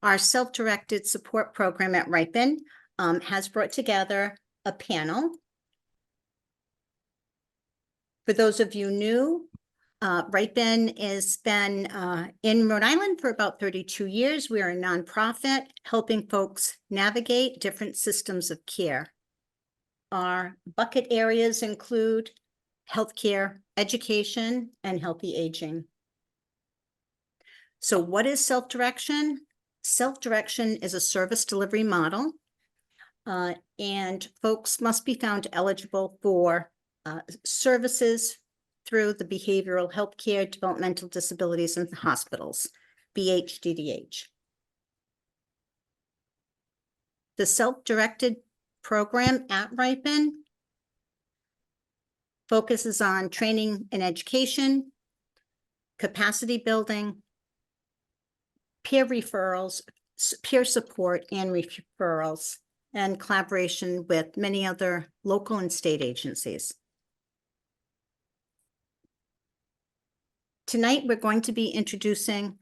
Our self-directed support program at RIPIN has brought together a panel. For those of you new, RIPIN has been in Rhode Island for about 32 years. We are a nonprofit helping folks navigate different systems of care. Our bucket areas include healthcare, education, and healthy aging. So what is self-direction? Self-direction is a service delivery model, and folks must be found eligible for services through the behavioral health care, developmental disabilities, and hospitals, BHDDH. The self-directed program at RIPIN focuses on training and education, capacity building, peer referrals, peer support and referrals, and collaboration with many other local and state agencies. Tonight, we're going to be introducing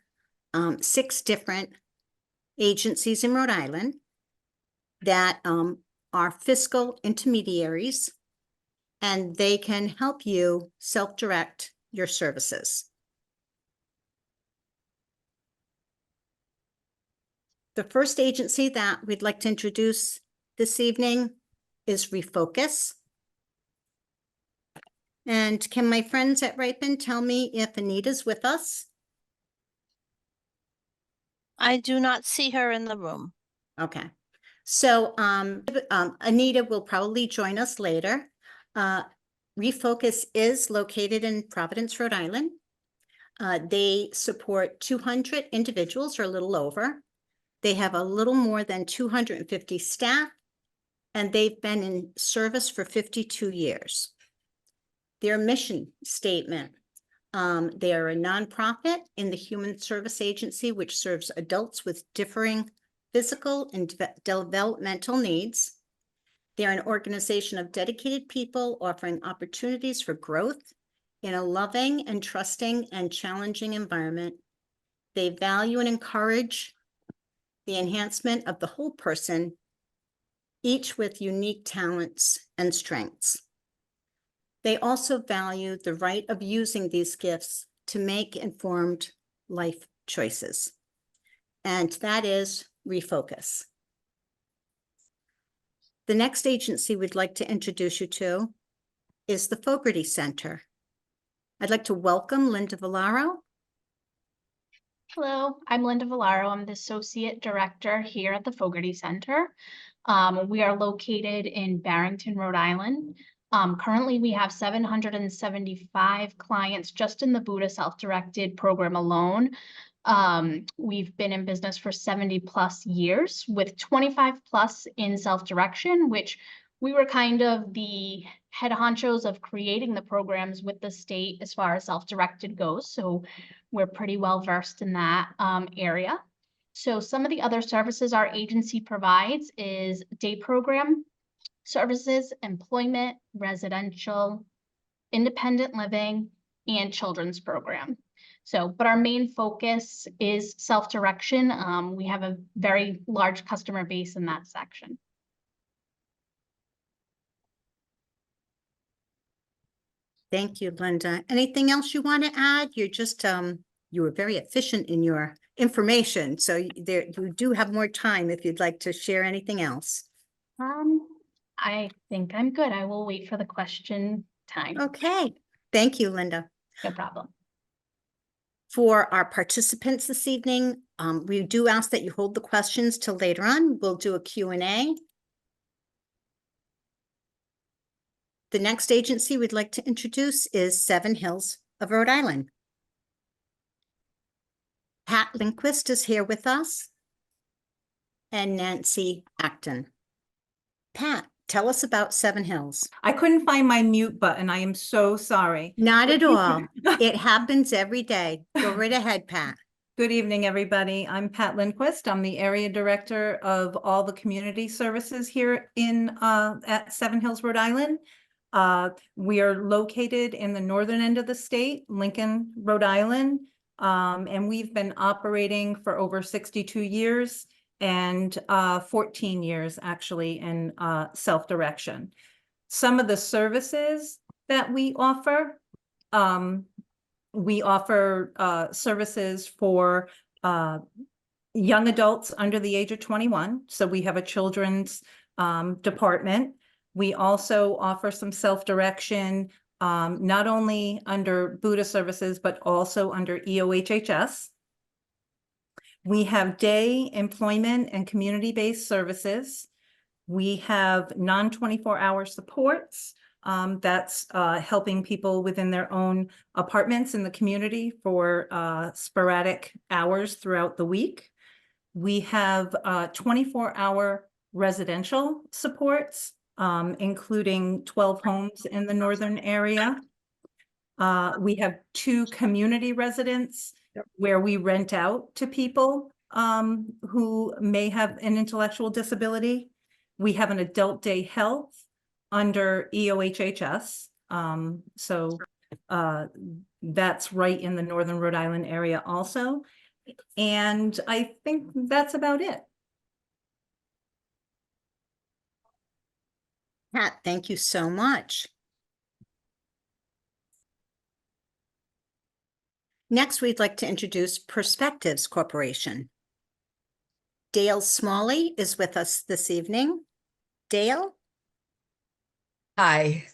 6 different agencies in Rhode Island that are fiscal intermediaries, and they can help you self-direct your services. The first agency that we'd like to introduce this evening is Refocus. And can my friends at RIPIN tell me if Anita's with us? I do not see her in the room. Okay. So Anita will probably join us later. Refocus is located in Providence, Rhode Island. They support 200 individuals or a little over. They have a little more than 250 staff, and they've been in service for 52 years. Their mission statement, they are a nonprofit in the Human Service Agency, which serves adults with differing physical and developmental needs. They're an organization of dedicated people offering opportunities for growth in a loving and trusting and challenging environment. They value and encourage the enhancement of the whole person, each with unique talents and strengths. They also value the right of using these gifts to make informed life choices. And that is Refocus. The next agency we'd like to introduce you to is the Fogarty Center. I'd like to welcome Linda Villaro. Hello, I'm Linda Villaro. I'm the Associate Director here at the Fogarty Center. We are located in Barrington, Rhode Island. Currently, we have 775 clients just in the Buddha Self-Directed program alone. We've been in business for 70 plus years with 25 plus in self-direction, which we were kind of the head honchos of creating the programs with the state as far as self-directed goes. So we're pretty well versed in that area. So some of the other services our agency provides is day program services, employment, residential, independent living, and children's program. So, but our main focus is self-direction. We have a very large customer base in that section. Thank you, Linda. Anything else you want to add? You're just, you were very efficient in your information. So you do have more time if you'd like to share anything else. I think I'm good. I will wait for the question time. Okay. Thank you, Linda. No problem. For our participants this evening, we do ask that you hold the questions till later on. We'll do a Q&A. The next agency we'd like to introduce is Seven Hills of Rhode Island. Pat Lindquist is here with us, and Nancy Acton. Pat, tell us about Seven Hills. I couldn't find my mute button. I am so sorry. Not at all. It happens every day. Go right ahead, Pat. Good evening, everybody. I'm Pat Lindquist. I'm the area director of all the community services here in at Seven Hills, Rhode Island. We are located in the northern end of the state, Lincoln, Rhode Island. And we've been operating for over 62 years and 14 years actually in self-direction. Some of the services that we offer services for young adults under the age of 21. So we have a children's department. We also offer some self-direction, not only under Buddha services, but also under EOHHS. We have day employment and community-based services. We have non-24-hour supports. That's helping people within their own apartments in the community for sporadic hours throughout the week. We have 24-hour residential supports, including 12 homes in the northern area. We have 2 community residents where we rent out to people who may have an intellectual disability. We have an adult day health under EOHHS. So that's right in the Northern Rhode Island area also. And I think that's about it. Pat, thank you so much. Next, we'd like to introduce Perspectives Corporation. Dale Smalley is with us this evening. Dale? Hi,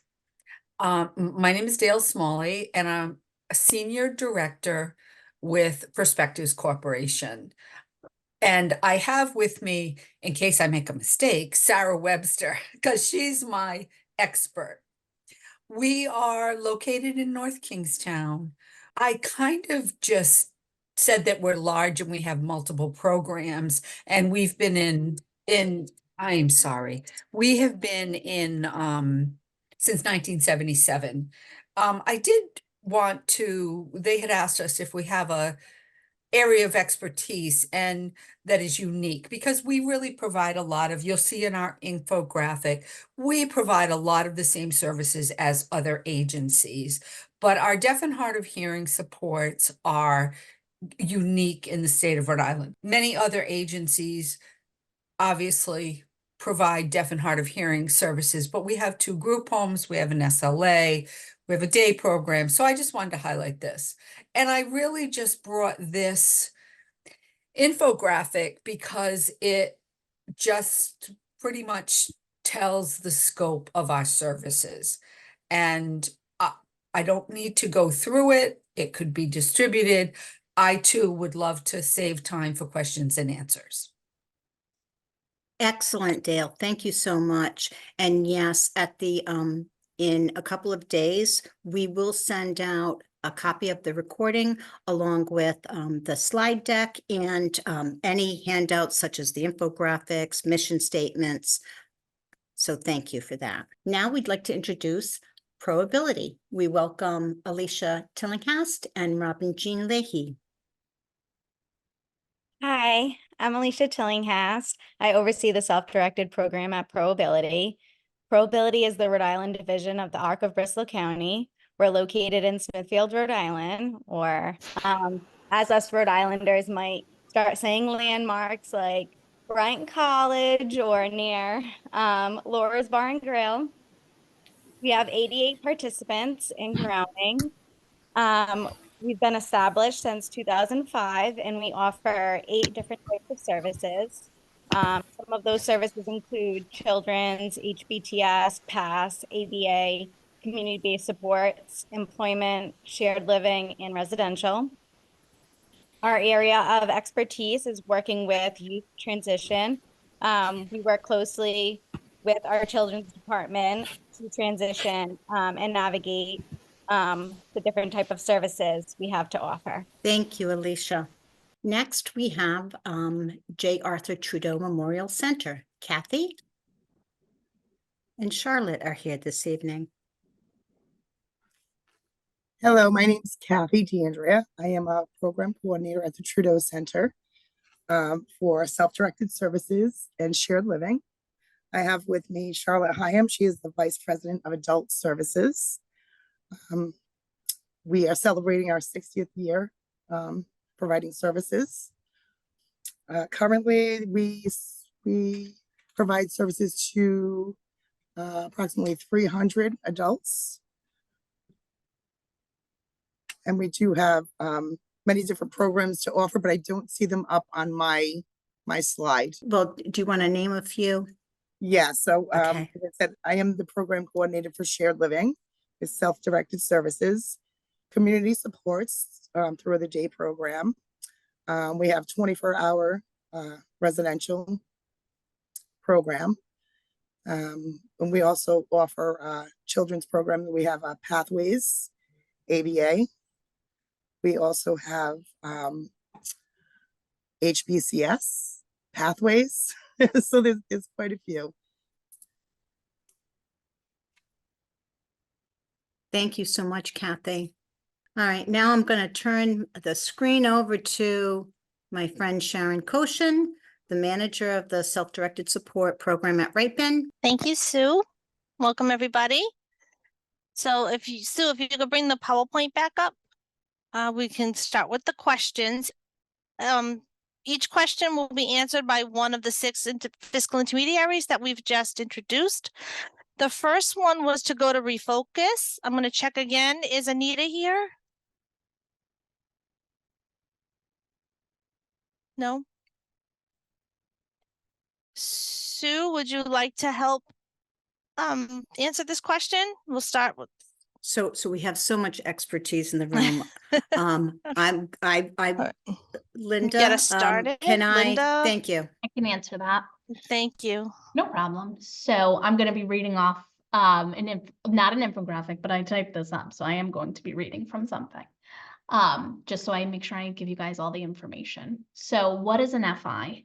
my name is Dale Smalley, and I'm a senior director with Perspectives Corporation. And I have with me, in case I make a mistake, Sarah Webster, because she's my expert. We are located in North Kingstown. I kind of just said that we're large and we have multiple programs, and we've been I'm sorry, we have been in since 1977. I did want to, they had asked us if we have a area of expertise and that is unique, because we really provide a lot of, you'll see in our infographic, we provide a lot of the same services as other agencies, but our deaf and hard of hearing supports are unique in the state of Rhode Island. Many other agencies obviously provide deaf and hard of hearing services, but we have 2 group homes, we have an SLA, we have a day program. So I just wanted to highlight this. And I really just brought this infographic because it just pretty much tells the scope of our services. And I don't need to go through it. It could be distributed. I too would love to save time for questions and answers. Excellent, Dale. Thank you so much. And yes, at the in a couple of days, we will send out a copy of the recording along with the slide deck and any handouts such as the infographics, mission statements. So thank you for that. Now we'd like to introduce Proability. We welcome Alicia Tillinghast and Robin Jean Leahy. Hi, I'm Alicia Tillinghast. I oversee the self-directed program at Proability. Proability is the Rhode Island division of the ARC of Bristol County. We're located in Smithfield, Rhode Island, or as us Rhode Islanders might start saying landmarks like Bryant College or near Laura's Bar and Grill. We have 88 participants in grounding. We've been established since 2005, and we offer 8 different types of services. Some of those services include children's, HBTS, PASS, ABA, community-based supports, employment, shared living, and residential. Our area of expertise is working with youth transition. We work closely with our children's department to transition and navigate the different type of services we have to offer. Thank you, Alicia. Next, we have J. Arthur Trudeau Memorial Center. Kathy and Charlotte are here this evening. Hello, my name is Kathy D'Andrea. I am a program coordinator at the Trudeau Center for self-directed services and shared living. I have with me Charlotte Hyam. She is the Vice President of Adult Services. We are celebrating our 60th year providing services. Currently, we provide services to approximately 300 adults. And we do have many different programs to offer, but I don't see them up on my slide. Well, do you want to name a few? Yeah, so Okay. as I said, I am the program coordinator for shared living with self-directed services, community supports through the day program. We have 24-hour residential program. And we also offer children's program. We have Pathways, ABA. We also have HBCS, Pathways. So there's quite a few. Thank you so much, Kathy. All right, now I'm going to turn the screen over to my friend Sharon Koshin, the manager of the Self-Directed Support Program at RIPIN. Thank you, Sue. Welcome, everybody. So Sue, if you could bring the PowerPoint back up, we can start with the questions. Each question will be answered by one of the 6 fiscal intermediaries that we've just introduced. The first one was to go to refocus. I'm going to check again. Is Anita here? No? Sue, would you like to help answer this question? We'll start with. So we have so much expertise in the room. Linda, Get us started, can I? Linda? Thank you. I can answer that. Thank you. No problem. So I'm going to be reading off not an infographic, but I typed this up. So I am going to be reading from something just so I make sure I give you guys all the information. So what is an FI?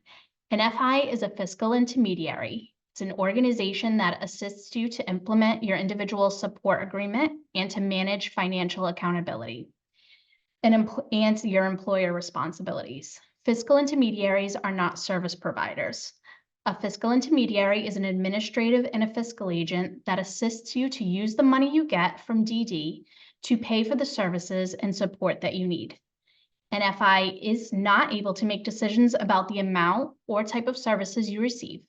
An FI is a fiscal intermediary. It's an organization that assists you to implement your individual support agreement and to manage financial accountability and your employer responsibilities. Fiscal intermediaries are not service providers. A fiscal intermediary is an administrative and a fiscal agent that assists you to use the money you get from DD to pay for the services and support that you need. An FI is not able to make decisions about the amount or type of services you receive.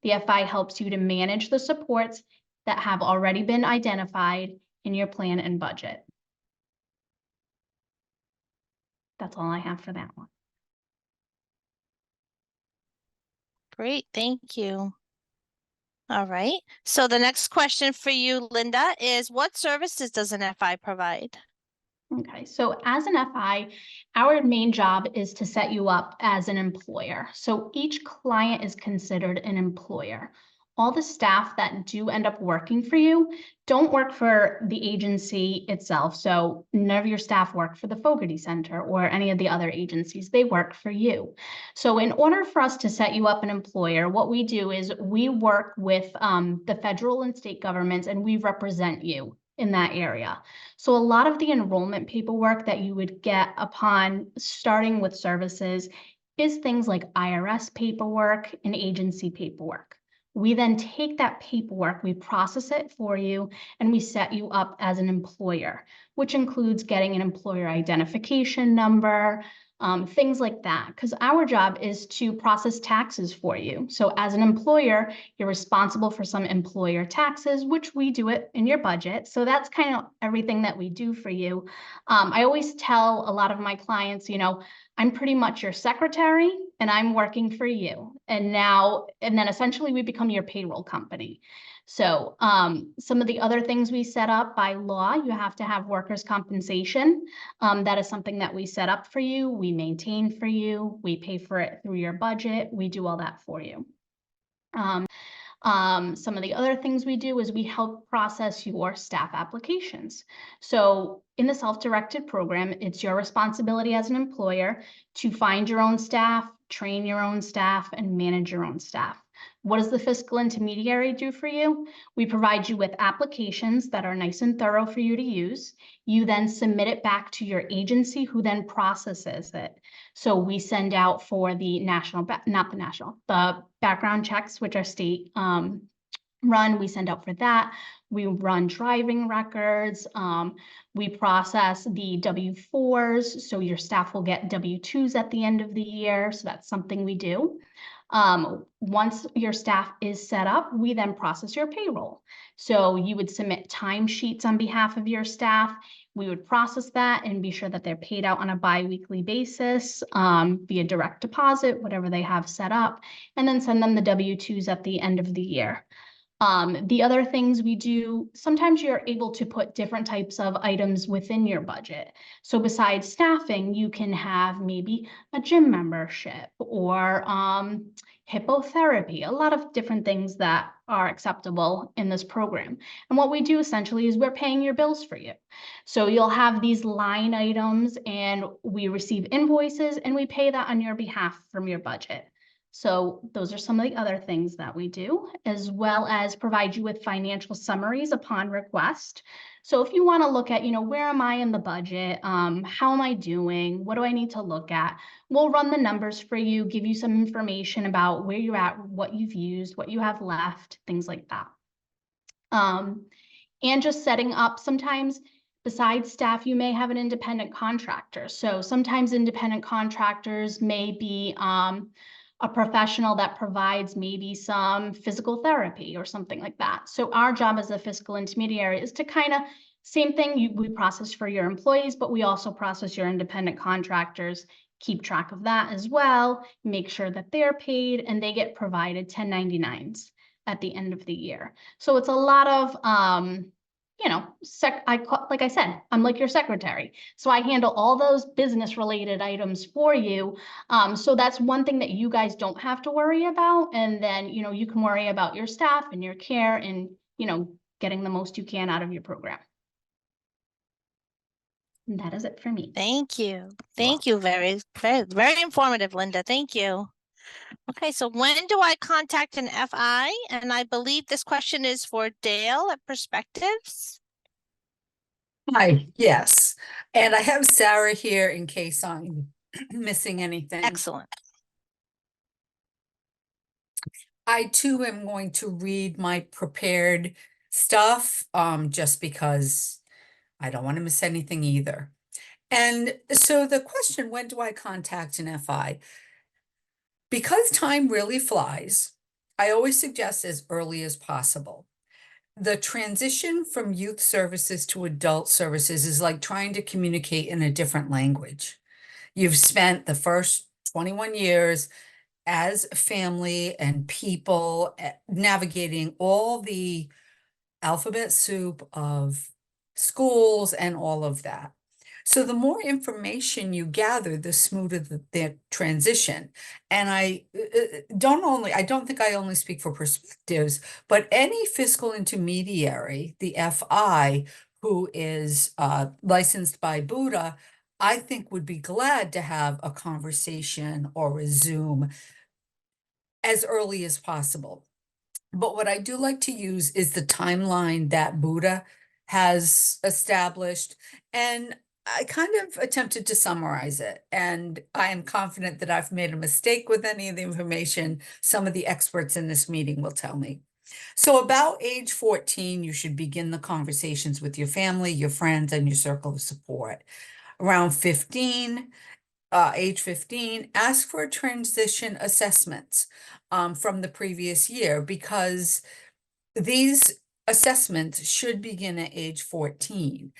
The FI helps you to manage the supports that have already been identified in your plan and budget. That's all I have for that one. Great, thank you. All right, so the next question for you, Linda, is what services does an FI provide? Okay, so as an FI, our main job is to set you up as an employer. So each client is considered an employer. All the staff that do end up working for you don't work for the agency itself. So none of your staff work for the Fogarty Center or any of the other agencies. They work for you. So in order for us to set you up an employer, what we do is we work with the federal and state governments and we represent you in that area. So a lot of the enrollment paperwork that you would get upon starting with services is things like IRS paperwork and agency paperwork. We then take that paperwork, we process it for you, and we set you up as an employer, which includes getting an employer identification number, things like that, because our job is to process taxes for you. So as an employer, you're responsible for some employer taxes, which we do it in your budget. So that's kind of everything that we do for you. I always tell a lot of my clients, you know, I'm pretty much your secretary and I'm working for you. And then essentially we become your payroll company. So some of the other things we set up by law, you have to have workers' compensation. That is something that we set up for you. We maintain for you. We pay for it through your budget. We do all that for you. Some of the other things we do is we help process your staff applications. So in the self-directed program, it's your responsibility as an employer to find your own staff, train your own staff, and manage your own staff. What does the fiscal intermediary do for you? We provide you with applications that are nice and thorough for you to use. You then submit it back to your agency who then processes it. So we send out for the the background checks, which are state run, we send out for that. We run driving records. We process the W-4s, so your staff will get W-2s at the end of the year. So that's something we do. Once your staff is set up, we then process your payroll. So you would submit timesheets on behalf of your staff. We would process that and be sure that they're paid out on a bi-weekly basis, via direct deposit, whatever they have set up, and then send them the W-2s at the end of the year. The other things we do, sometimes you're able to put different types of items within your budget. So besides staffing, you can have maybe a gym membership or hippotherapy, a lot of different things that are acceptable in this program. And what we do essentially is we're paying your bills for you. So you'll have these line items and we receive invoices and we pay that on your behalf from your budget. So those are some of the other things that we do, as well as provide you with financial summaries upon request. So if you want to look at, where am I in the budget? How am I doing? What do I need to look at? We'll run the numbers for you, give you some information about where you're at, what you've used, what you have left, things like that. And just setting up, sometimes besides staff, you may have an independent contractor. So sometimes independent contractors may be a professional that provides maybe some physical therapy or something like that. So our job as a fiscal intermediary is to kind of, same thing, we process for your employees, but we also process your independent contractors, keep track of that as well, make sure that they're paid and they get provided 1099s at the end of the year. So it's a lot of, like I said, I'm like your secretary. So I handle all those business related items for you. So that's one thing that you guys don't have to worry about. And then, you can worry about your staff and your care and, getting the most you can out of your program. And that is it for me. Thank you. Thank you. Very, very, very informative, Linda. Thank you. Okay, so when do I contact an FI? And I believe this question is for Dale at Perspectives. Hi, yes. And I have Sarah here in case I'm missing anything. Excellent. I too am going to read my prepared stuff, just because I don't want to miss anything either. And so the question, when do I contact an FI? Because time really flies, I always suggest as early as possible. The transition from youth services to adult services is like trying to communicate in a different language. You've spent the first 21 years as a family and people navigating all the alphabet soup of schools and all of that. So the more information you gather, the smoother the transition. And I don't think I only speak for Perspectives, but any fiscal intermediary, the FI, who is licensed by Buddha, I think would be glad to have a conversation or a Zoom as early as possible. But what I do like to use is the timeline that Buddha has established. And I kind of attempted to summarize it. And I am confident that I've made a mistake with any of the information. Some of the experts in this meeting will tell me. So about age 14, you should begin the conversations with your family, your friends, and your circle of support. Around 15, age 15, ask for transition assessments from the previous year, because these assessments should begin at age 14.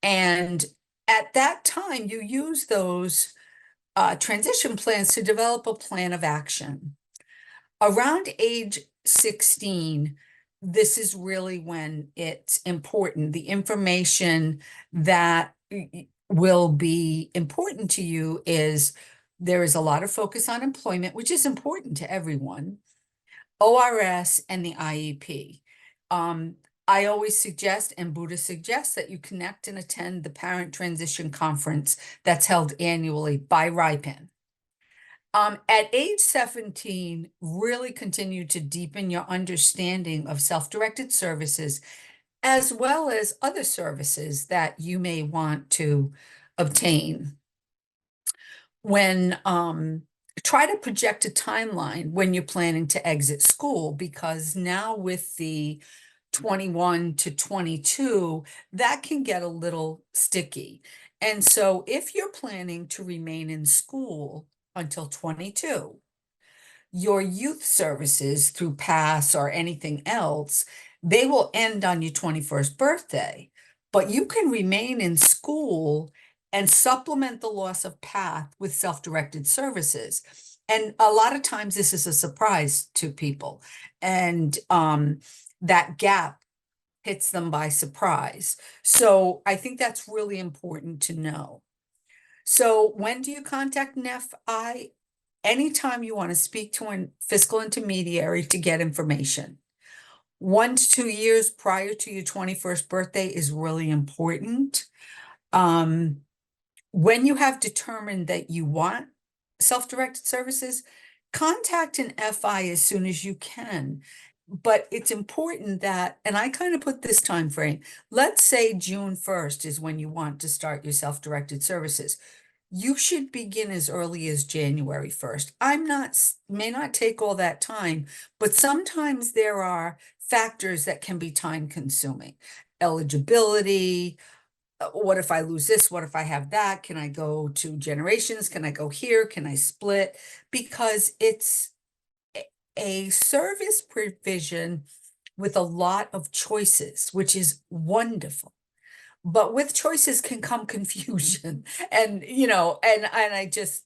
And at that time, you use those transition plans to develop a plan of action. Around age 16, this is really when it's important. The information that will be important to you is there is a lot of focus on employment, which is important to everyone, ORS, and the IEP. I always suggest, and Buddha suggests, that you connect and attend the Parent Transition Conference that's held annually by RIPIN. At age 17, really continue to deepen your understanding of self-directed services, as well as other services that you may want to obtain. When try to project a timeline when you're planning to exit school, because now with the 21 to 22, that can get a little sticky. And so if you're planning to remain in school until 22, your youth services through PASS or anything else, they will end on your 21st birthday, but you can remain in school and supplement the loss of path with self-directed services. And a lot of times this is a surprise to people, and that gap hits them by surprise. So I think that's really important to know. So when do you contact NFI? Anytime you want to speak to a fiscal intermediary to get information. 1 to 2 years prior to your 21st birthday is really important. When you have determined that you want self-directed services, contact an FI as soon as you can. But it's important that, and I kind of put this time frame, let's say June 1st is when you want to start your self-directed services. You should begin as early as January 1st. May not take all that time, but sometimes there are factors that can be time consuming. Eligibility, what if I lose this? What if I have that? Can I go to generations? Can I go here? Can I split? Because it's a service provision with a lot of choices, which is wonderful. But with choices can come confusion, and I just,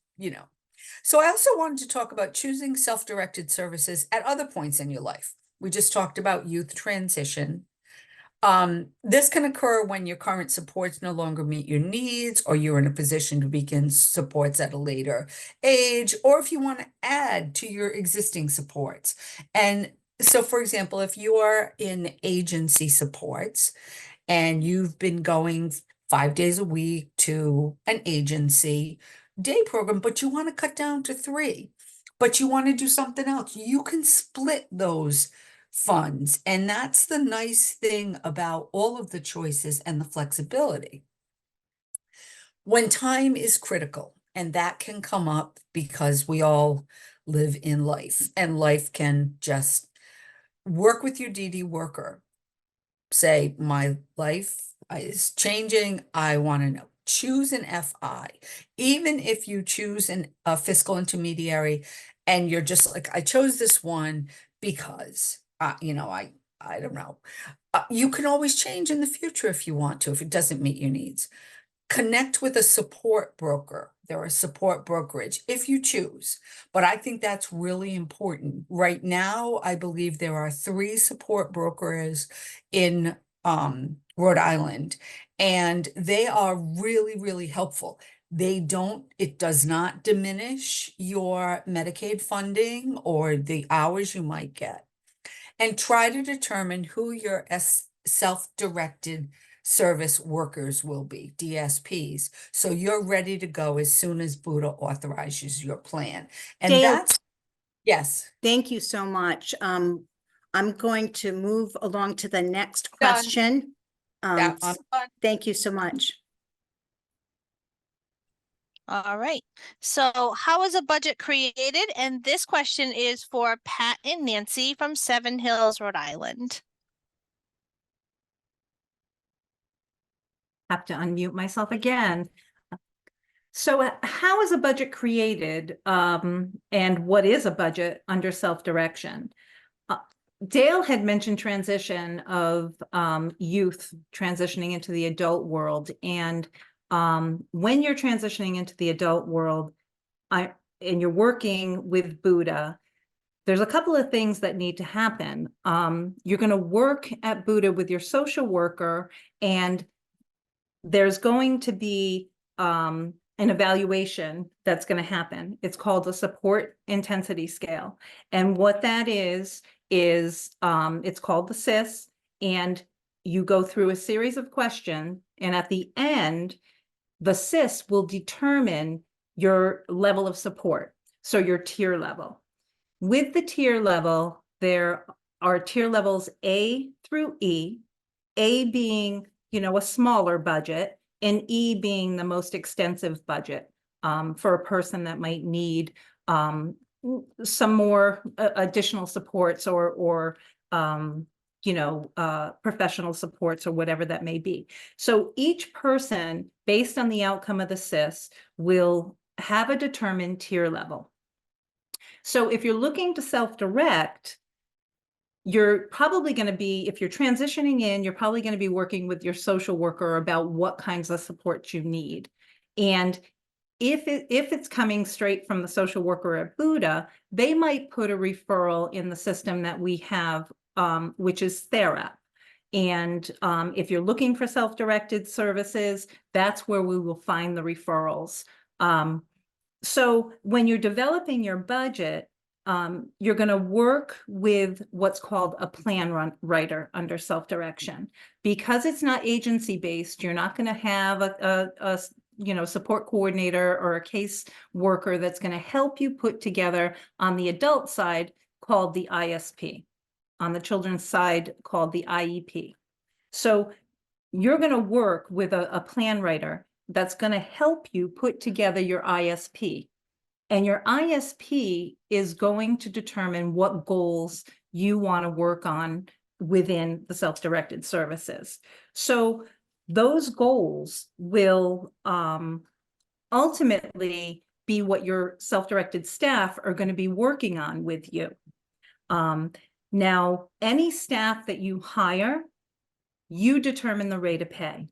so I also wanted to talk about choosing self-directed services at other points in your life. We just talked about youth transition. This can occur when your current supports no longer meet your needs, or you're in a position to begin supports at a later age, or if you want to add to your existing supports. And so, for example, if you are in agency supports, and you've been going 5 days a week to an agency day program, but you want to cut down to 3, but you want to do something else, you can split those funds. And that's the nice thing about all of the choices and the flexibility. When time is critical, and that can come up because we all live in life, and life can just work with your DD worker. Say, my life is changing, I want to know. Choose an FI. Even if you choose a fiscal intermediary and you're just like, I chose this one because, I don't know. You can always change in the future if you want to, if it doesn't meet your needs. Connect with a support broker. There are support brokerage if you choose, but I think that's really important. Right now, I believe there are 3 support brokers in Rhode Island, and they are really, really helpful. It does not diminish your Medicaid funding or the hours you might get. And try to determine who your self-directed service workers will be, DSPs. So you're ready to go as soon as Buddha authorizes your plan. And Dale, yes. Thank you so much. I'm going to move along to the next Done. question. I'm done. Thank you so much. All right. So how is a budget created? And this question is for Pat and Nancy from Seven Hills, Rhode Island. Have to unmute myself again. So how is a budget created, and what is a budget under self-direction? Dale had mentioned transition of youth transitioning into the adult world. And when you're transitioning into the adult world, and you're working with Buddha, there's a couple of things that need to happen. You're going to work at Buddha with your social worker, and there's going to be an evaluation that's going to happen. It's called a support intensity scale. And what that is it's called the SIS, and you go through a series of questions, and at the end, the SIS will determine your level of support. So your tier level. With the tier level, there are tier levels A through E, A being a smaller budget, and E being the most extensive budget for a person that might need some more additional supports or professional supports or whatever that may be. So each person, based on the outcome of the SIS, will have a determined tier level. So if you're looking to self-direct, you're probably going to be, if you're transitioning in, you're probably going to be working with your social worker about what kinds of support you need. And if it's coming straight from the social worker at Buda, they might put a referral in the system that we have, which is TheraP. And if you're looking for self-directed services, that's where we will find the referrals. So when you're developing your budget, you're going to work with what's called a plan writer under self-direction. Because it's not agency-based, you're not going to have a support coordinator or a case worker that's going to help you put together on the adult side called the ISP, on the children's side called the IEP. So you're going to work with a plan writer that's going to help you put together your ISP. And your ISP is going to determine what goals you want to work on within the self-directed services. So those goals will ultimately be what your self-directed staff are going to be working on with you. Now, any staff that you hire, you determine the rate of pay.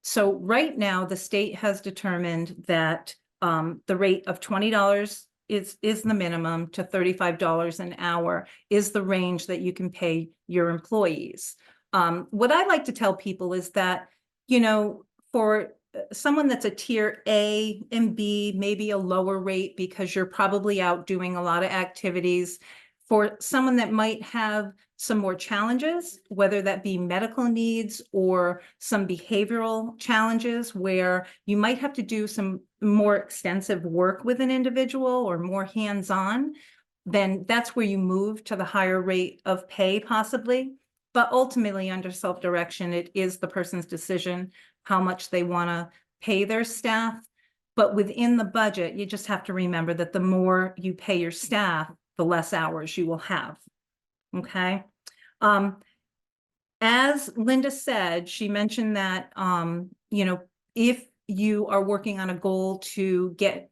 So right now, the state has determined that the rate of $20 is the minimum to $35 an hour is the range that you can pay your employees. What I like to tell people is that, for someone that's a tier A and B, maybe a lower rate because you're probably out doing a lot of activities. For someone that might have some more challenges, whether that be medical needs or some behavioral challenges where you might have to do some more extensive work with an individual or more hands-on, then that's where you move to the higher rate of pay possibly. But ultimately, under self-direction, it is the person's decision how much they want to pay their staff. But within the budget, you just have to remember that the more you pay your staff, the less hours you will have. Okay. As Linda said, she mentioned that, if you are working on a goal to get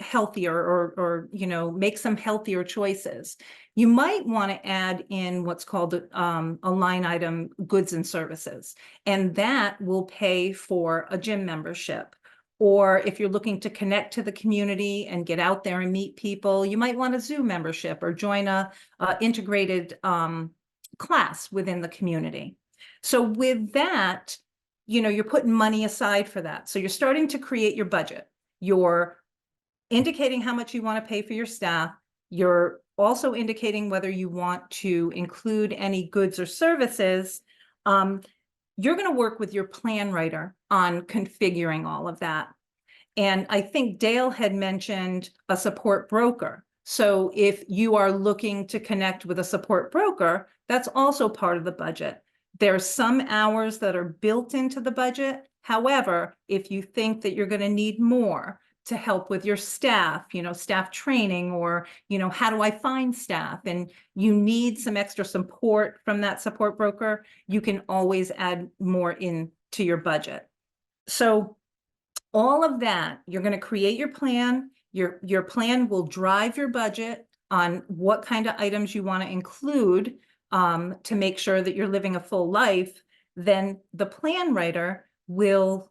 healthier or make some healthier choices, you might want to add in what's called a line item, goods and services, and that will pay for a gym membership. Or if you're looking to connect to the community and get out there and meet people, you might want a Zoom membership or join a integrated class within the community. So with that, you're putting money aside for that. So you're starting to create your budget. You're indicating how much you want to pay for your staff. You're also indicating whether you want to include any goods or services. You're going to work with your plan writer on configuring all of that. And I think Dale had mentioned a support broker. So if you are looking to connect with a support broker, that's also part of the budget. There are some hours that are built into the budget. However, if you think that you're going to need more to help with your staff, staff training, or, how do I find staff? And you need some extra support from that support broker, you can always add more into your budget. So all of that, you're going to create your plan. Your plan will drive your budget on what kind of items you want to include to make sure that you're living a full life. Then the plan writer will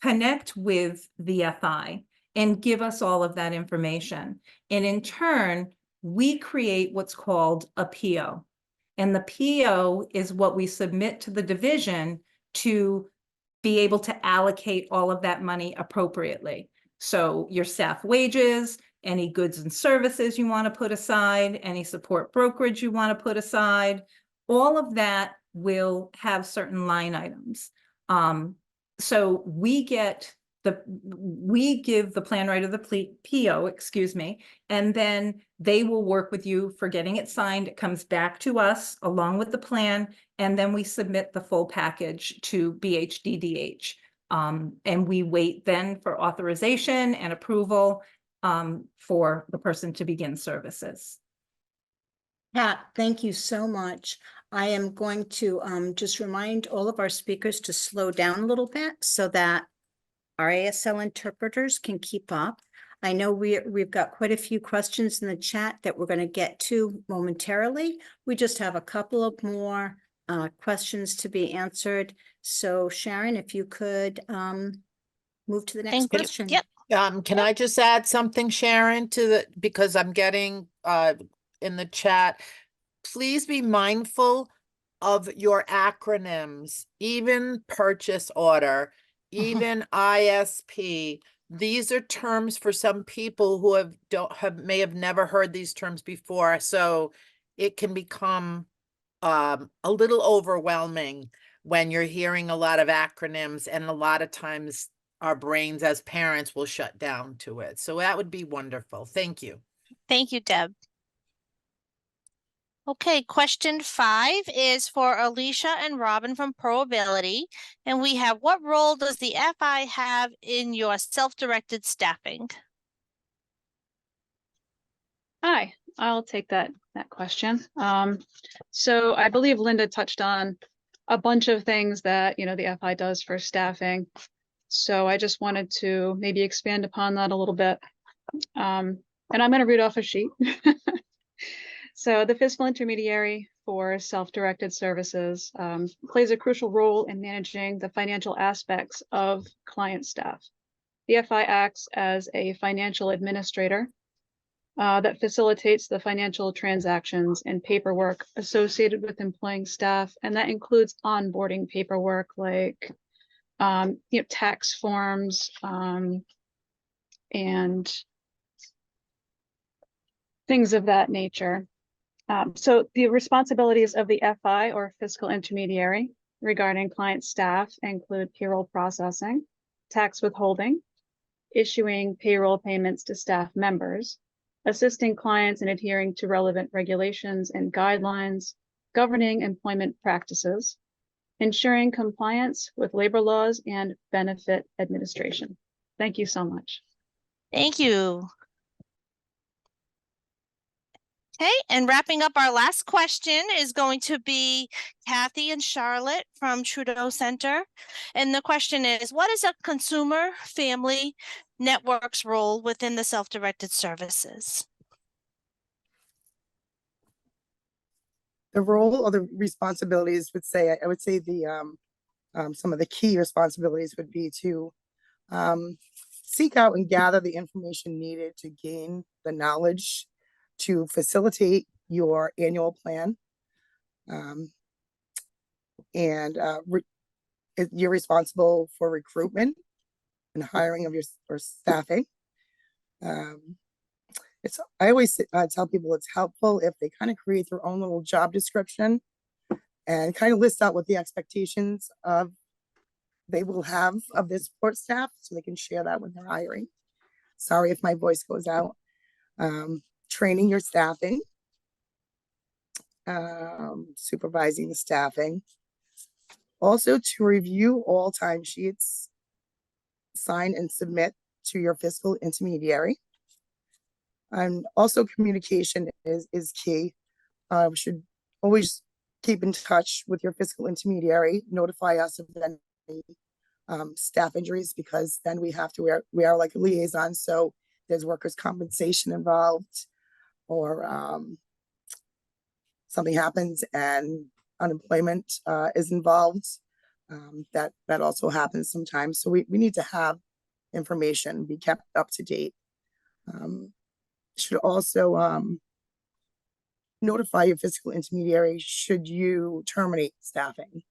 connect with the FI and give us all of that information. And in turn, we create what's called a PO. And the PO is what we submit to the division to be able to allocate all of that money appropriately. So your staff wages, any goods and services you want to put aside, any support brokerage you want to put aside, all of that will have certain line items. So we give the plan writer the PO, and then they will work with you for getting it signed. It comes back to us along with the plan, and then we submit the full package to BHDDH. And we wait then for authorization and approval, for the person to begin services. Pat, thank you so much. I am going to just remind all of our speakers to slow down a little bit so that our ASL interpreters can keep up. I know we've got quite a few questions in the chat that we're going to get to momentarily. We just have a couple of more questions to be answered. So Sharon, if you could move to the next Thank you. question. Yep. Can I just add something, Sharon, because I'm getting in the chat, please be mindful of your acronyms, even purchase order, even ISP. These are terms for some people who may have never heard these terms before, so it can become a little overwhelming when you're hearing a lot of acronyms, and a lot of times our brains as parents will shut down to it. So that would be wonderful. Thank you. Thank you, Deb. Okay, question 5 is for Alicia and Robin from ProAbility. And we have, what role does the FI have in your self-directed staffing? Hi, I'll take that question. So I believe Linda touched on a bunch of things that, the FI does for staffing. So I just wanted to maybe expand upon that a little bit. And I'm going to read off a sheet. So the fiscal intermediary for self-directed services plays a crucial role in managing the financial aspects of client staff. The FI acts as a financial administrator that facilitates the financial transactions and paperwork associated with employing staff, and that includes onboarding paperwork like tax forms and things of that nature. So the responsibilities of the FI or fiscal intermediary regarding client staff include payroll processing, tax withholding, issuing payroll payments to staff members, assisting clients in adhering to relevant regulations and guidelines governing employment practices, ensuring compliance with labor laws and benefit administration. Thank you so much. Thank you. Okay, and wrapping up our last question is going to be Kathy and Charlotte from Trudeau Center. And the question is, what is a consumer family network's role within the self-directed services? The role or the responsibilities I would say the some of the key responsibilities would be to seek out and gather the information needed to gain the knowledge to facilitate your annual plan. You're responsible for recruitment and hiring of your staffing. I always tell people it's helpful if they kind of create their own little job description and kind of list out what the expectations they will have of their support staff, so they can share that when they're hiring. Sorry if my voice goes out. Training your staffing, supervising the staffing, also to review all timesheets, sign and submit to your fiscal intermediary. And also communication is key. We should always keep in touch with your fiscal intermediary, notify us of any staff injuries, because then we are like a liaison, so there's workers' compensation involved, or something happens and unemployment is involved. That also happens sometimes. So we need to have information, be kept up to date. Should also notify your fiscal intermediary should you terminate staffing,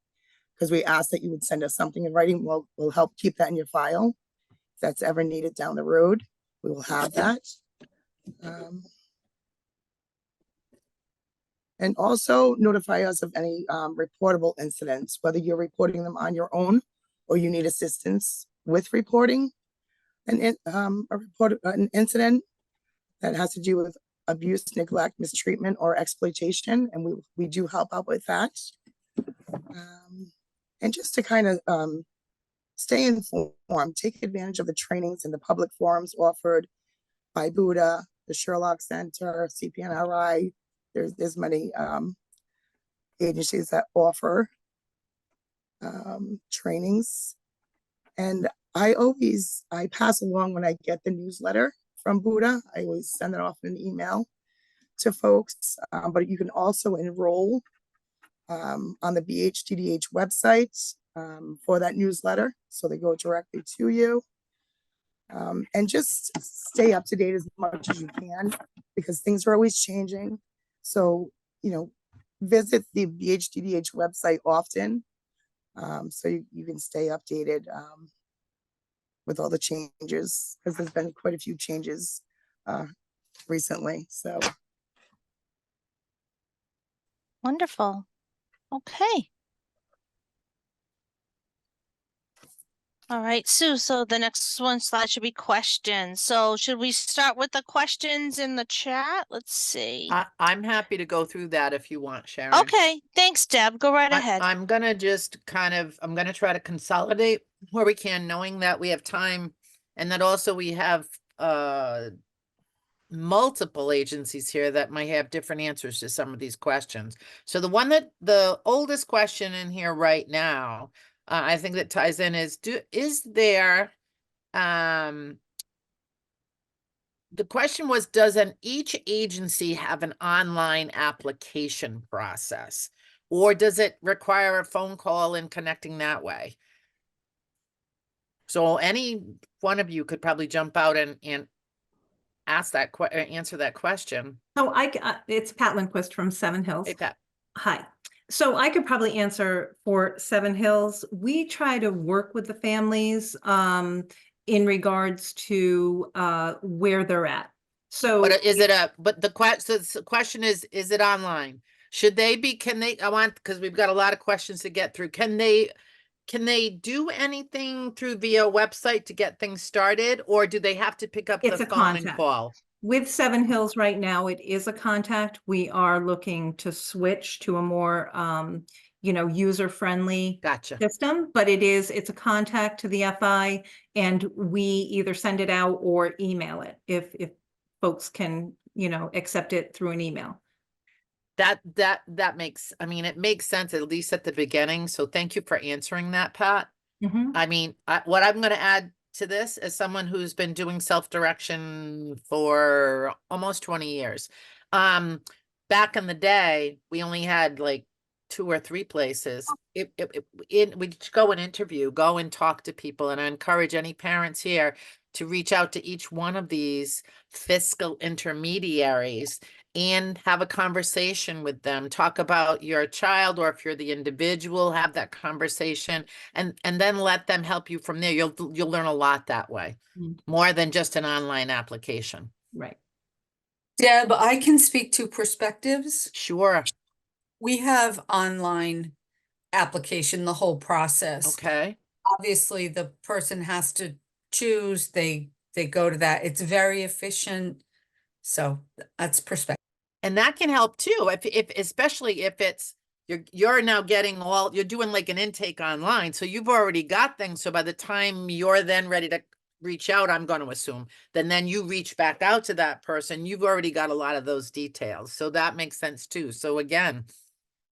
because we ask that you would send us something in writing. We'll help keep that in your file. If that's ever needed down the road, we will have that. And also notify us of any reportable incidents, whether you're reporting them on your own or you need assistance with reporting an incident that has to do with abuse, neglect, mistreatment, or exploitation, and we do help out with that. And just to kind of stay informed, take advantage of the trainings and the public forums offered by Buddha, the Sherlock Center, CPNRI. There's many agencies that offer trainings. And I pass along when I get the newsletter from Buddha. I always send it off in an email to folks, but you can also enroll on the BHTDH website for that newsletter. So they go directly to you. And just stay up to date as much as you can because things are always changing. So, visit the BHTDH website often so you can stay updated with all the changes because there's been quite a few changes recently. So Wonderful. Okay. All right, Sue, so the next slide should be questions. So should we start with the questions in the chat? Let's see. I'm happy to go through that if you want, Sharon. Okay, thanks, Deb. Go right ahead. I'm gonna just I'm gonna try to consolidate where we can, knowing that we have time and that also we have multiple agencies here that might have different answers to some of these questions. So the oldest question in here right now, I think that ties in is there, the question was, does each agency have an online application process? Or does it require a phone call and connecting that way? So any one of you could probably jump out and ask that answer that question. So it's Pat Lindquist from Seven Hills. Hey, Pat. Hi. So I could probably answer for Seven Hills. We try to work with the families in regards to where they're at. So But the question is it online? Should they be, because we've got a lot of questions to get through. Can they do anything through via website to get things started, or do they have to pick up the It's a phone and contact. call? With Seven Hills right now, it is a contact. We are looking to switch to a more, user-friendly Gotcha. system, but it's a contact to the FI, and we either send it out or email it if folks can, accept it through an email. That makes, it makes sense, at least at the beginning. So thank you for answering that, Pat. Mhm. What I'm going to add to this as someone who's been doing self-direction for almost 20 years. Back in the day, we only had like 2 or 3 places. We'd go and interview, go and talk to people, and I encourage any parents here to reach out to each one of these fiscal intermediaries and have a conversation with them. Talk about your child, or if you're the individual, have that conversation and then let them help you from there. You'll learn a lot that way, more than just an online application. Right. Deb, I can speak to perspectives. Sure. We have online application, the whole process. Okay. Obviously, the person has to choose, they go to that. It's very efficient. So that's perspective. And that can help too, if especially if it's you're now getting you're doing like an intake online, so you've already got things. So by the time you're then ready to reach out, I'm going to assume, then you reach back out to that person, you've already got a lot of those details. So that makes sense too. So again,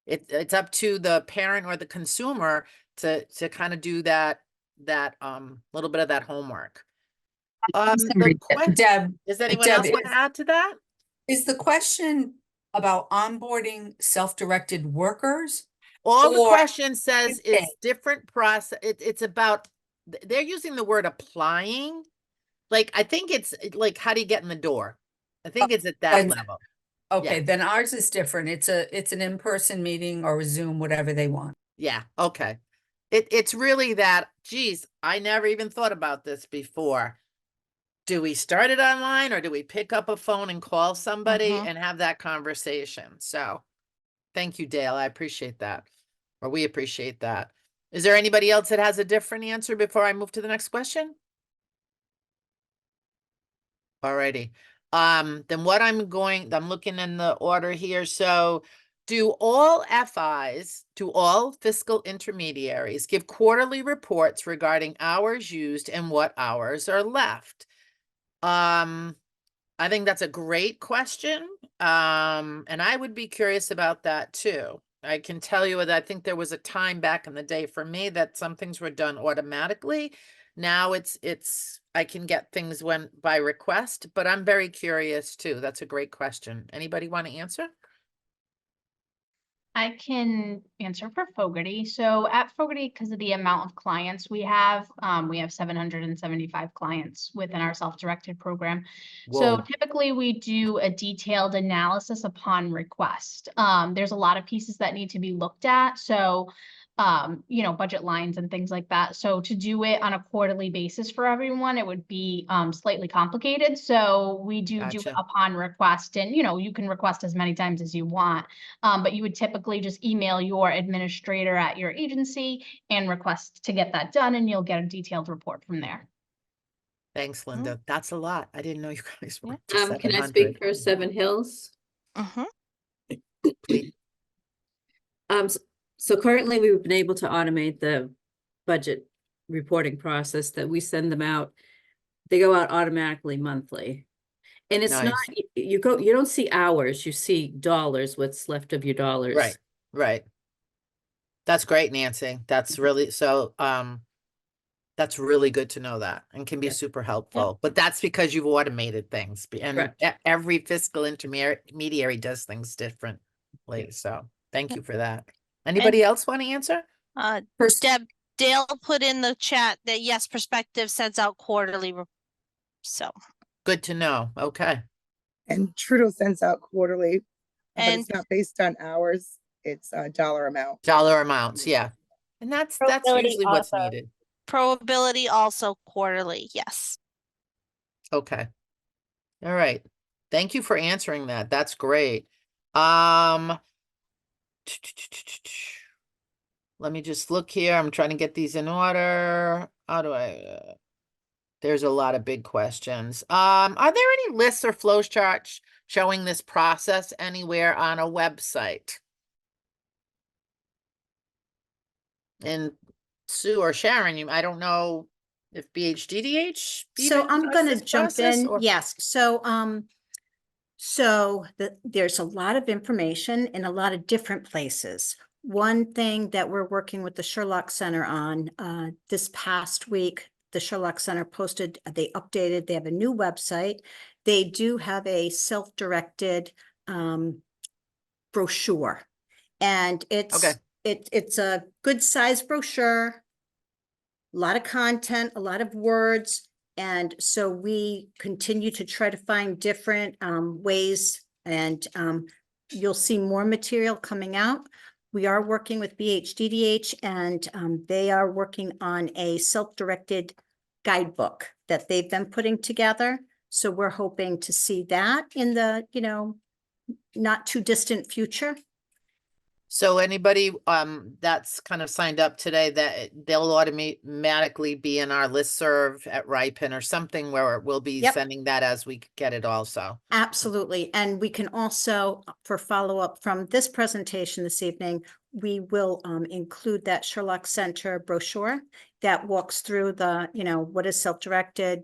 it's up to the parent or the consumer to kind of do that little bit of that homework. Deb, does anyone else want to add to that? Is the question about onboarding self-directed workers? All the question says is different process. It's about, they're using the word applying. Like, I think it's like, how do you get in the door? I think it's at that level. Okay, then ours is different. It's an in-person meeting or a Zoom, whatever they want. Yeah, okay. It's really that, geez, I never even thought about this before. Do we start it online, or do we pick up a phone and call somebody and have that conversation? So thank you, Dale. I appreciate that. Or we appreciate that. Is there anybody else that has a different answer before I move to the next question? Alrighty. Then what I'm looking in the order here. So do all fiscal intermediaries give quarterly reports regarding hours used and what hours are left? I think that's a great question. And I would be curious about that too. I can tell you that I think there was a time back in the day for me that some things were done automatically. Now I can get things by request, but I'm very curious too. That's a great question. Anybody want to answer? I can answer for Fogarty. So at Fogarty, because of the amount of clients we have 775 clients within our self-directed program. So Whoa. typically we do a detailed analysis upon request. There's a lot of pieces that need to be looked at. So budget lines and things like that. So to do it on a quarterly basis for everyone, it would be slightly complicated. So we do it Gotcha. upon request, and you can request as many times as you want. But you would typically just email your administrator at your agency and request to get that done, and you'll get a detailed report from there. Thanks, Linda. That's a lot. I didn't know you guys were to Can I 700. speak for Seven Hills? Please. So currently we've been able to automate the budget reporting process that we send them out. They go out automatically monthly. And it's not, Nice. you don't see hours, you see dollars, what's left of your dollars. Right, right. That's great, Nancy. That's really that's really good to know that and can be Yeah. super helpful. But that's because you've automated things and Correct. every fiscal intermediary does things differently. So thank you for that. Anybody else want to answer? Dale put in the chat that yes, Perspective sends out quarterly. So Good to know. Okay. And Trudeau sends out quarterly, but And- it's not based on hours. It's a dollar amount. Dollar amounts, yeah. And that's Probability usually what's also. needed. Probability also quarterly. Yes. Okay. All right. Thank you for answering that. That's great. Let me just look here. I'm trying to get these in order. How do I there's a lot of big questions. Are there any lists or flow charts showing this process anywhere on a website? And Sue or Sharon, I don't know if BHDDH. So even I'm does gonna this jump process, in. or- Yes. So there's a lot of information in a lot of different places. One thing that we're working with the Sherlock Center on, this past week, the Sherlock Center posted, they updated, they have a new website. They do have a self-directed brochure. And Okay. it's a good size brochure, a lot of content, a lot of words. And so we continue to try to find different ways, and you'll see more material coming out. We are working with BHDDH, and they are working on a self-directed guidebook that they've been putting together. So we're hoping to see that in the, not too distant future. So anybody that's kind of signed up today, that they'll automatically be in our listserv at RIPIN or something where we'll be Yep. sending that as we get it also. Absolutely. And we can also, for follow-up from this presentation this evening, we will include that Sherlock Center brochure that walks through the, what is self-directed,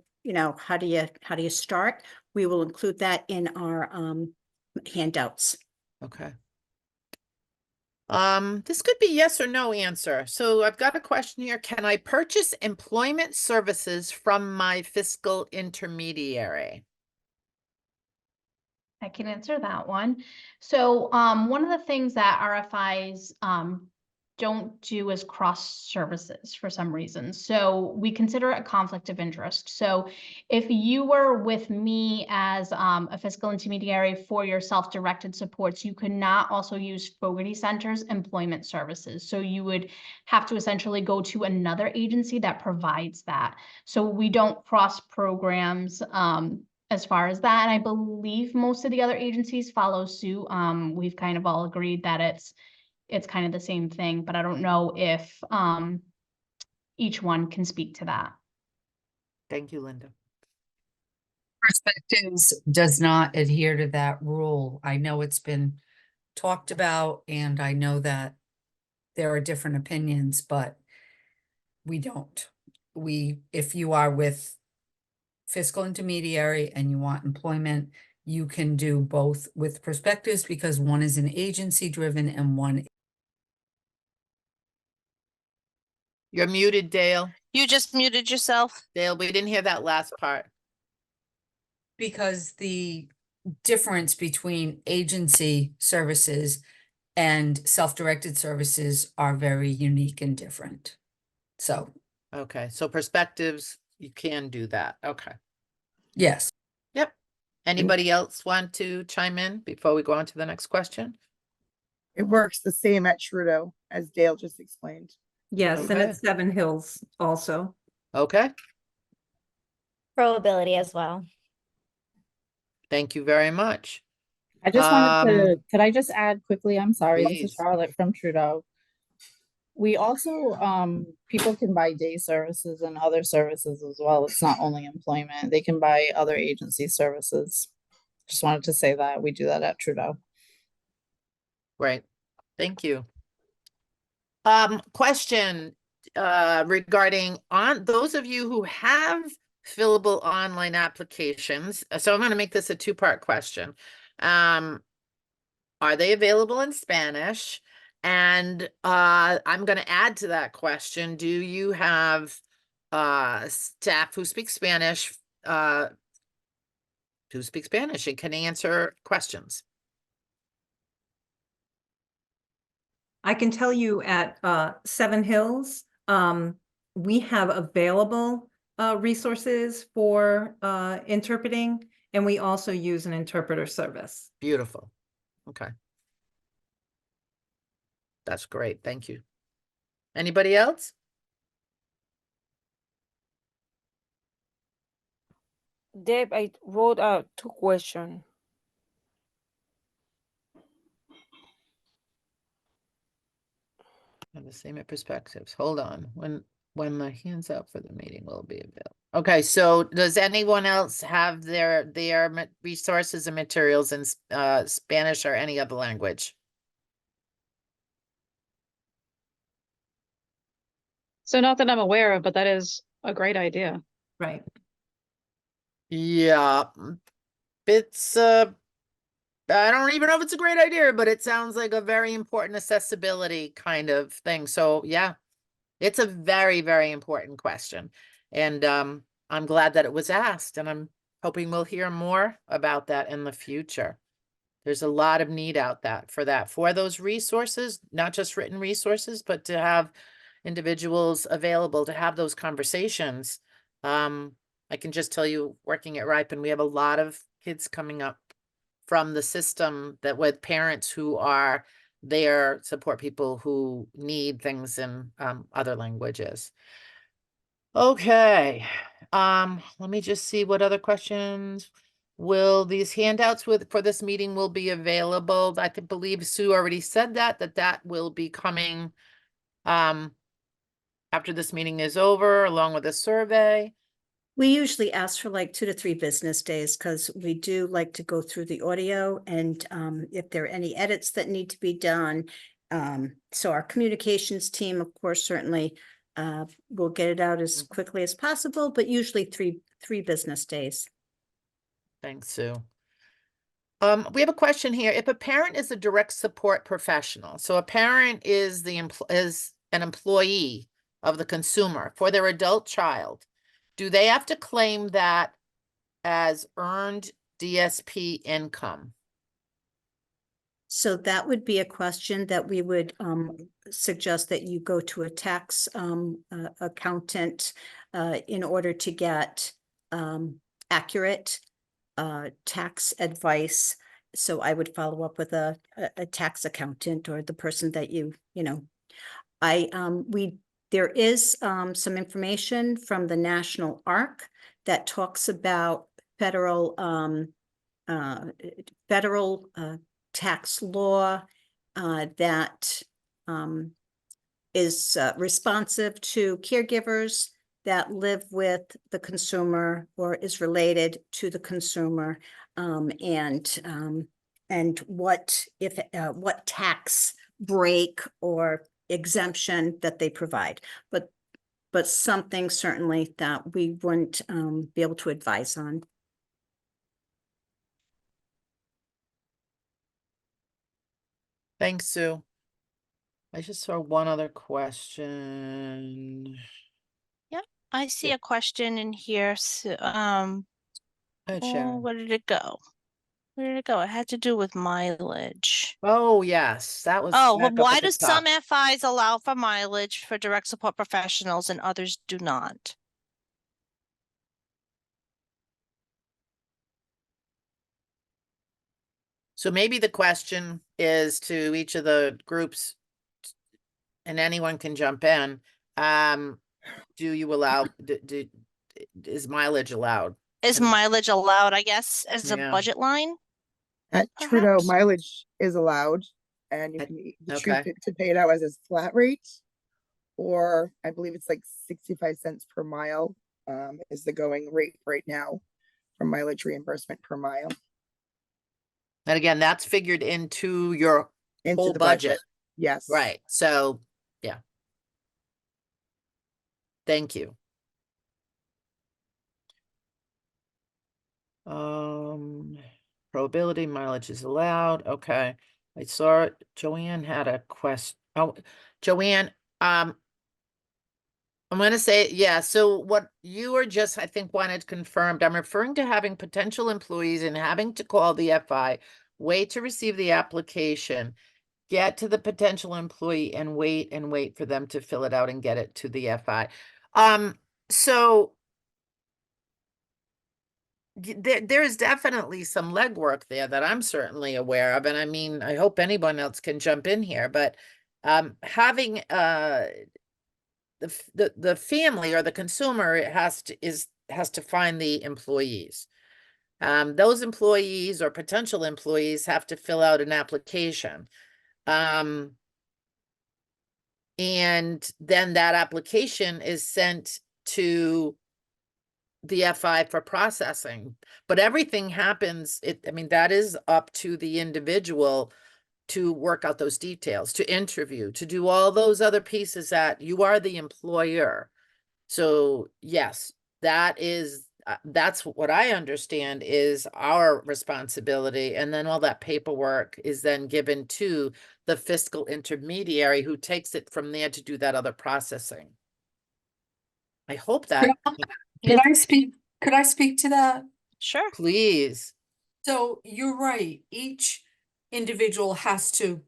how do you start? We will include that in our handouts. Okay. This could be yes or no answer. So I've got a question here. Can I purchase employment services from my fiscal intermediary? I can answer that one. So one of the things that RFIs don't do is cross services for some reason. So we consider it a conflict of interest. So if you were with me as a fiscal intermediary for your self-directed supports, you could not also use Fogarty Center's employment services. So you would have to essentially go to another agency that provides that. So we don't cross programs as far as that. And I believe most of the other agencies follow suit. We've kind of all agreed that it's kind of the same thing, but I don't know if each one can speak to that. Thank you, Linda. Perspectives does not adhere to that rule. I know it's been talked about, and I know that there are different opinions, but we don't. If you are with fiscal intermediary and you want employment, you can do both with perspectives because one is an agency driven and one. You're muted, Dale. You just muted yourself. Dale, we didn't hear that last part. Because the difference between agency services and self-directed services are very unique and different. So, Okay, so perspectives, you can do that. Okay. yes. Yep. Anybody else want to chime in before we go on to the next question? It works the same at Trudeau as Dale just explained. Yes, and Okay. at Seven Hills also. Okay, Probability as well. thank you very much. I just wanted to, Um, could I just add quickly? I'm sorry, this is please. Charlotte from Trudeau. We also, people can buy day services and other services as well. It's not only employment. They can buy other agency services. Just wanted to say that we do that at Trudeau. Right, thank you. Question, regarding on those of you who have fillable online applications. So I'm gonna make this a two-part question. Are they available in Spanish? And, I'm gonna add to that question, do you have, staff who speak Spanish, and can answer questions? I can tell you at Seven Hills, we have available resources for interpreting, and we also use an interpreter service. Beautiful. Okay. That's great. Thank you. Anybody else? Deb, I wrote out 2 questions. And the same perspectives. Hold on. When the hands up for the meeting will be available. Okay, so does anyone else have their resources and materials in Spanish or any other language? So not that I'm aware of, but that is a great idea. Right. Yeah, it's I don't even know if it's a great idea, but it sounds like a very important accessibility kind of thing. So yeah, it's a very, very important question. And I'm glad that it was asked, and I'm hoping we'll hear more about that in the future. There's a lot of need out for those resources, not just written resources, but to have individuals available to have those conversations. I can just tell you, working at RIPIN, we have a lot of kids coming up from the system that with parents who are there, support people who need things in other languages. Okay, let me just see what other questions. Will these handouts for this meeting will be available? I could believe Sue already said that will be coming after this meeting is over, along with a survey. We usually ask for like 2 to 3 business days because we do like to go through the audio and if there are any edits that need to be done. So our communications team, of course, certainly will get it out as quickly as possible, but usually three business days. Thanks, Sue. We have a question here. If a parent is a direct support professional, so a parent is is an employee of the consumer for their adult child, do they have to claim that as earned DSP income? So that would be a question that we would suggest that you go to a tax accountant in order to get accurate tax advice. So I would follow up with a tax accountant or the person that you know. There is some information from the National ARC that talks about federal tax law that is responsive to caregivers that live with the consumer or is related to the consumer, and what if what tax break or exemption that they provide. But but something certainly that we wouldn't be able to advise on. Thanks, Sue. I just saw one other question. I see a question in here. So, Go ahead, oh, Sharon. where did it go? Where did it go? It had to do with mileage. Oh, yes, that was Oh, well, back up why at the do some top. FIs allow for mileage for direct support professionals and others do not? So maybe the question is to each of the groups, and anyone can jump in. Do you allow, is mileage allowed? Is And- mileage allowed, I guess, as a Yeah. budget line? At Trudeau, Perhaps? mileage is allowed, and you At- can okay. choose to pay it out as a flat rate, or I believe it's like 65 cents per mile is the going rate right now for mileage reimbursement per mile And again, that's figured into your into whole the budget. Yes. Right, so, yeah. Thank you. Probability mileage is allowed, okay. I saw Joanne had a question. Oh, Joanne, I'm gonna say, yeah, so what you were just, I think, wanted confirmed, I'm referring to having potential employees and having to call the FI, wait to receive the application, get to the potential employee and wait for them to fill it out and get it to the FI. So there is definitely some legwork there that I'm certainly aware of, and I mean, I hope anyone else can jump in here, but having the family or the consumer has to find the employees. Those employees or potential employees have to fill out an application. And then that application is sent to the FI for processing, but everything happens, I mean, that is up to the individual to work out those details, to interview, to do all those other pieces that you are the employer. So yes, that's what I understand is our responsibility. And then all that paperwork is then given to the fiscal intermediary who takes it from there to do that other processing. I hope that. Could I speak? Could I speak to that? Sure. Please. So you're right. Each individual has to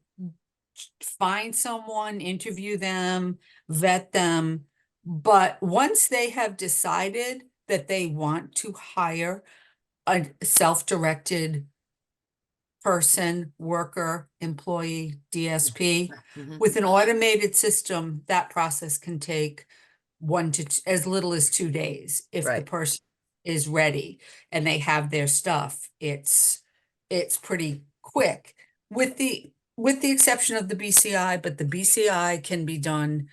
find someone, interview them, vet them. But once they have decided that they want to hire a self-directed person, worker, employee, DSP, Mhm. with an automated system, that process can take as little as 2 days. If the Right. person is ready and they have their stuff, it's pretty quick with the exception of the BCI, but the BCI can be done.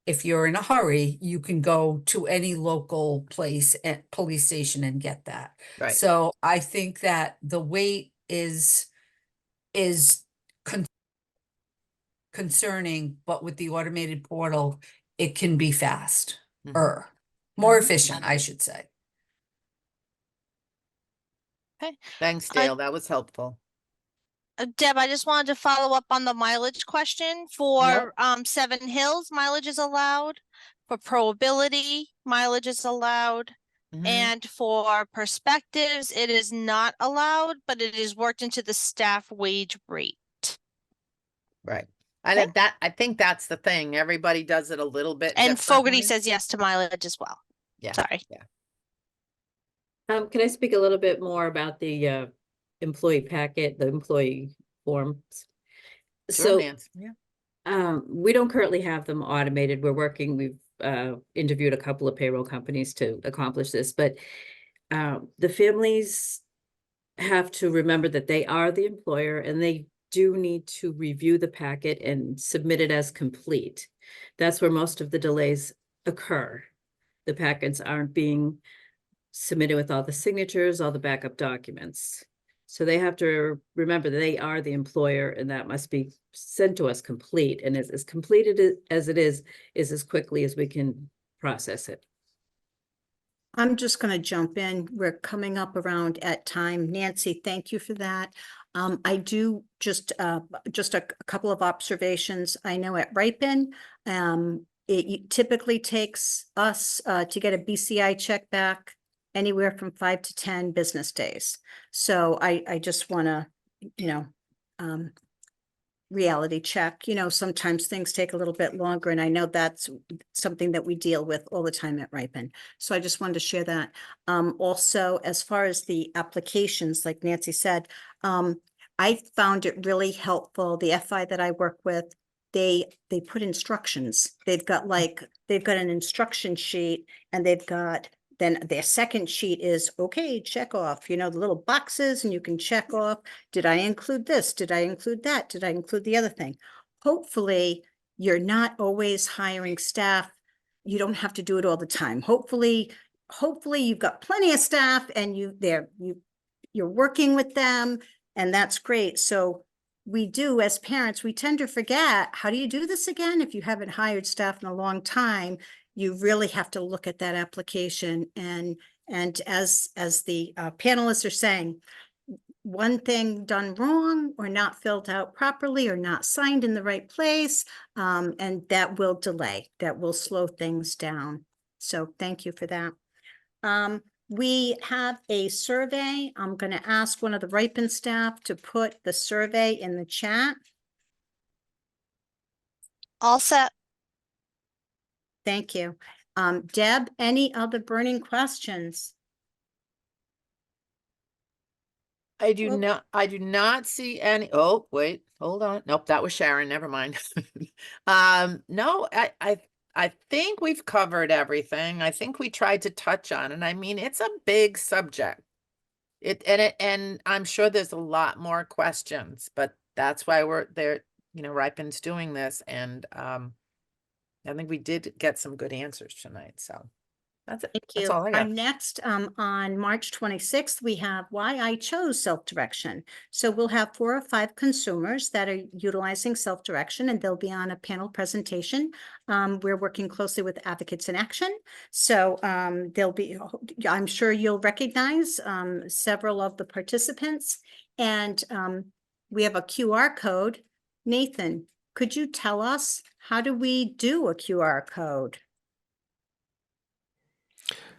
If you're in a hurry, you can go to any local place at police station and get that. Right. So I think that the wait is concerning, but with the automated portal, it can be fast or more efficient, I should say. Okay. Thanks, Dale. That was helpful. Deb, I just wanted to follow up on the mileage question for Seven Hills, mileage is allowed. For probability, mileage is allowed. Mhm. And for perspectives, it is not allowed, but it is worked into the staff wage rate. Right. Okay. I think that's the thing. Everybody does it a little bit And Fogarty differently. says yes to mileage as well. Yeah. Sorry. Yeah. Can I speak a little bit more about the employee packet, the employee forms? Sure, So Nancy. Yeah. we don't currently have them automated. We've interviewed a couple of payroll companies to accomplish this, but the families have to remember that they are the employer and they do need to review the packet and submit it as complete. That's where most of the delays occur. The packets aren't being submitted with all the signatures, all the backup documents. So they have to remember that they are the employer and that must be sent to us complete. And as completed as it is as quickly as we can process it. I'm just going to jump in. We're coming up around at time. Nancy, thank you for that. I do just a couple of observations. I know at RIPIN, it typically takes us to get a BCI check back anywhere from 5 to 10 business days. So I just want to, reality check, sometimes things take a little bit longer, and I know that's something that we deal with all the time at RIPIN. So I just wanted to share that. Also, as far as the applications, like Nancy said, I found it really helpful. The FI that I work with, they put instructions. They've got an instruction sheet, and then their second sheet is, okay, check off, the little boxes, and you can check off, did I include this? Did I include that? Did I include the other thing? Hopefully, you're not always hiring staff. You don't have to do it all the time. Hopefully you've got plenty of staff and you're working with them, and that's great. So we do, as parents, we tend to forget, how do you do this again? If you haven't hired staff in a long time, you really have to look at that application. And as the panelists are saying, one thing done wrong or not filled out properly or not signed in the right place, and that will delay, that will slow things down. So thank you for that. We have a survey. I'm going to ask one of the RIPIN staff to put the survey in the chat. All set. Thank you. Deb, any other burning questions? I do not see any. Oh, wait, hold on. Nope, that was Sharon. Never mind. No, I think we've covered everything. I think we tried to touch on it. I mean, it's a big subject. And I'm sure there's a lot more questions, but that's why we're there, RIPIN's doing this. And I think we did get some good answers tonight. So that's it. Thank That's you. all I got. Next, on March 26th, we have why I chose self-direction. So we'll have 4 or 5 consumers that are utilizing self-direction, and they'll be on a panel presentation. We're working closely with Advocates in Action. So I'm sure you'll recognize several of the participants. And we have a QR code. Nathan, could you tell us, how do we do a QR code?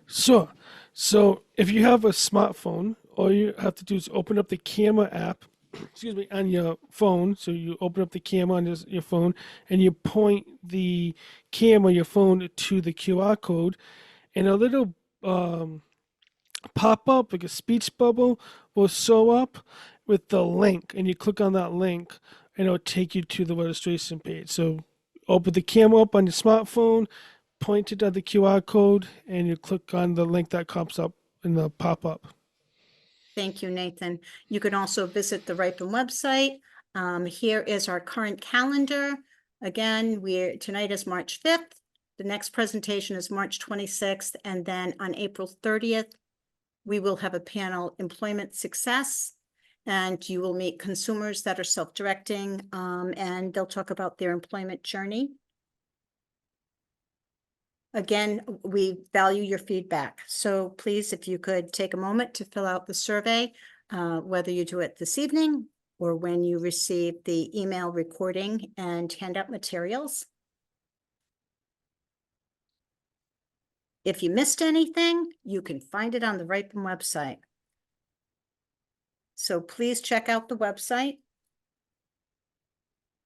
Sure. So if you have a smartphone, all you have to do is open up the camera app, on your phone. So you open up the camera on your phone, and you point the camera, your phone, to the QR code, and a little pop-up, like a speech bubble, will show up with the link, and you click on that link, and it'll take you to the registration page. So open the camera up on your smartphone, point it at the QR code, and you click on the link that comes up in the pop-up. Thank you, Nathan. You can also visit the RIPIN website. Here is our current calendar. Again, tonight is March 5th. The next presentation is March 26th. And then on April 30th, we will have a panel, Employment Success, and you will meet consumers that are self-directing, and they'll talk about their employment journey. Again, we value your feedback. So please, if you could take a moment to fill out the survey, whether you do it this evening or when you receive the email recording and handout materials. If you missed anything, you can find it on the RIPIN website. So please check out the website.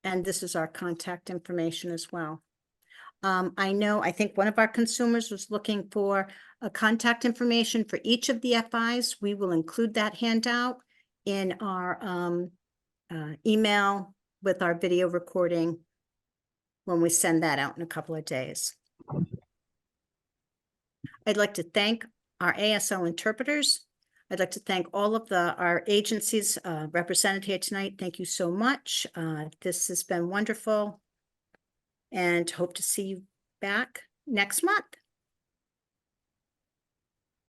And this is our contact information as well. I think one of our consumers was looking for a contact information for each of the FIs. We will include that handout in our email with our video recording when we send that out in a couple of days. I'd like to thank our ASL interpreters. I'd like to thank all of our agencies represented here tonight. Thank you so much. This has been wonderful, and hope to see you back next month.